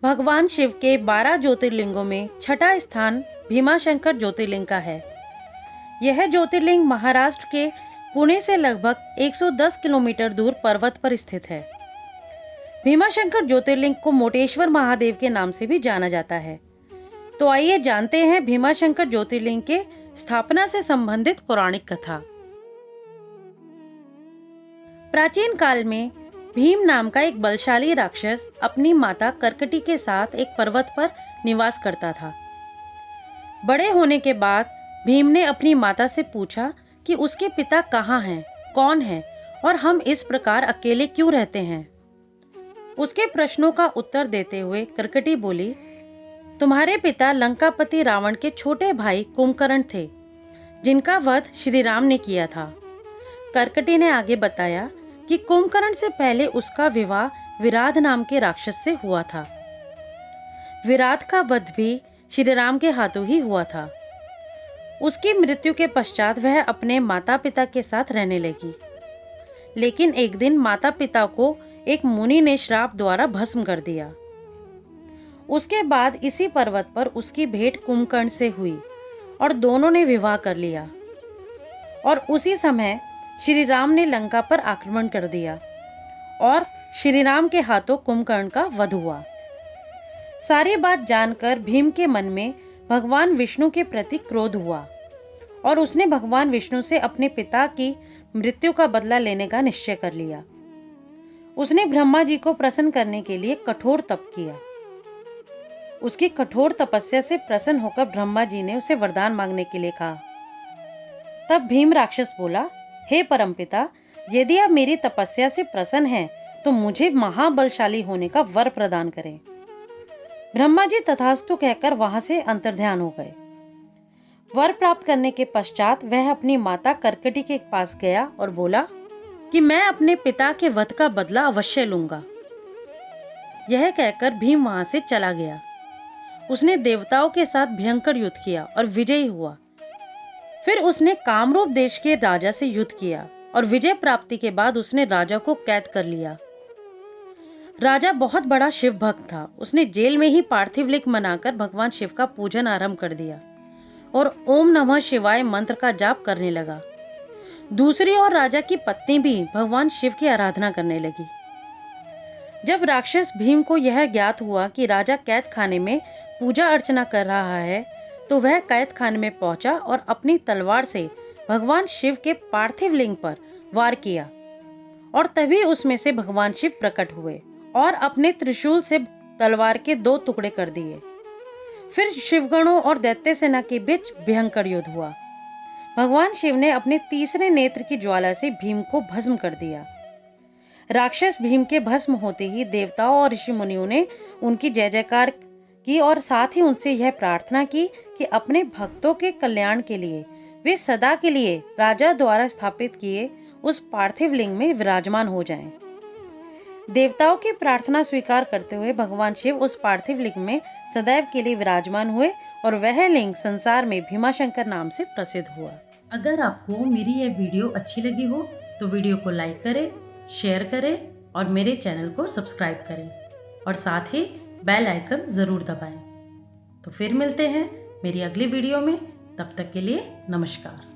भगवान शिव के 12 ज्योतिर्लिंगों में छठा स्थान भीमाशंकर ज्योतिर्लिंग का है। यह ज्योतिर्लिंग महाराष्ट्र के पुणे से लगभग 110 किलोमीटर दूर पर्वत पर स्थित है। भीमाशंकर ज्योतिर्लिंग को मोटेश्वर महादेव के नाम से भी जाना जाता है। तो आइए जानते हैं भीमाशंकर ज्योतिर्लिंग के स्थापना से संबंधित पौराणिक कथा। प्राचीन काल में भीम नाम का एक बलशाली राक्षस अपनी माता कर्कटी के साथ एक पर्वत पर निवास करता था। बड़े होने के बाद भीम ने अपनी माता से पूछा कि उसके पिता कहाँ हैं, कौन है और हम इस प्रकार अकेले क्यों रहते हैं। उसके प्रश्नों का उत्तर देते हुए कर्कटी बोली, तुम्हारे पिता लंकापति रावण के छोटे भाई कुंभकर्ण थे, जिनका वध श्री राम ने किया था। कर्कटी ने आगे बताया कि कुंभकर्ण से पहले उसका विवाह विराध नाम के राक्षस से हुआ था। विराध का वध भी श्री राम के हाथों ही हुआ था। उसकी मृत्यु के पश्चात वह अपने माता पिता के साथ रहने लगी। लेकिन एक दिन माता पिता को एक मुनि ने श्राप द्वारा भस्म कर दिया। उसके बाद इसी पर्वत पर उसकी भेंट कुंभकर्ण से हुई और दोनों ने विवाह कर लिया। और उसी समय श्री राम ने लंका पर आक्रमण कर दिया और श्री राम के हाथों कुंभकर्ण का वध हुआ। सारी बात जानकर भीम के मन में भगवान विष्णु के प्रति क्रोध हुआ और उसने भगवान विष्णु से अपने पिता की मृत्यु का बदला लेने का निश्चय कर लिया। उसने ब्रह्मा जी को प्रसन्न करने के लिए कठोर तप किया। उसकी कठोर तपस्या से प्रसन्न होकर ब्रह्मा जी ने उसे वरदान मांगने के लिए कहा। तब भीम राक्षस बोला, हे परमपिता, यदि आप मेरी तपस्या से प्रसन्न हैं तो मुझे महाबलशाली होने का वर प्रदान करें। ब्रह्मा जी तथास्तु कहकर वहां से अंतर्ध्यान हो गए। वर प्राप्त करने के पश्चात वह अपनी माता कर्कटी के पास गया और बोला कि मैं अपने पिता के वध का बदला अवश्य लूंगा। यह कहकर भीम वहां से चला गया। उसने देवताओं के साथ भयंकर युद्ध किया और विजयी हुआ। फिर उसने कामरूप देश के राजा से युद्ध किया और विजय प्राप्ति के बाद उसने राजा को कैद कर लिया। राजा बहुत बड़ा शिव भक्त था। उसने जेल में ही पार्थिव लिंग बनाकर भगवान शिव का पूजन आरंभ कर दिया और ओम नमः शिवाय मंत्र का जाप करने लगा। दूसरी ओर राजा की पत्नी भी भगवान शिव की आराधना करने लगी। जब राक्षस भीम को यह ज्ञात हुआ कि राजा कैद खाने में पूजा अर्चना कर रहा है तो वह कैद खाने में पहुंचा और अपनी तलवार से भगवान शिव के पार्थिव लिंग पर वार किया और तभी उसमें से भगवान शिव प्रकट हुए और अपने त्रिशूल से तलवार के 2 टुकड़े कर दिए। फिर शिवगणों और दैत्य सेना के बीच भयंकर युद्ध हुआ। भगवान शिव ने अपने तीसरे नेत्र की ज्वाला से भीम को भस्म कर दिया। राक्षस भीम के भस्म होते ही देवताओं और ऋषि मुनियों ने उनकी जय जयकार की और साथ ही उनसे यह प्रार्थना की कि अपने भक्तों के कल्याण के लिए वे सदा के लिए राजा द्वारा स्थापित किए उस पार्थिव लिंग में विराजमान हो जाएं। देवताओं की प्रार्थना स्वीकार करते हुए भगवान शिव उस पार्थिव लिंग में सदैव के लिए विराजमान हुए और वह लिंग संसार में भीमाशंकर नाम से प्रसिद्ध हुआ। अगर आपको मेरी यह वीडियो अच्छी लगी हो तो वीडियो को लाइक करें, शेयर करें और मेरे चैनल को सब्सक्राइब करें और साथ ही बेल आइकन ज़रूर दबाएं। तो फिर मिलते हैं मेरी अगली वीडियो में। तब तक के लिए नमस्कार।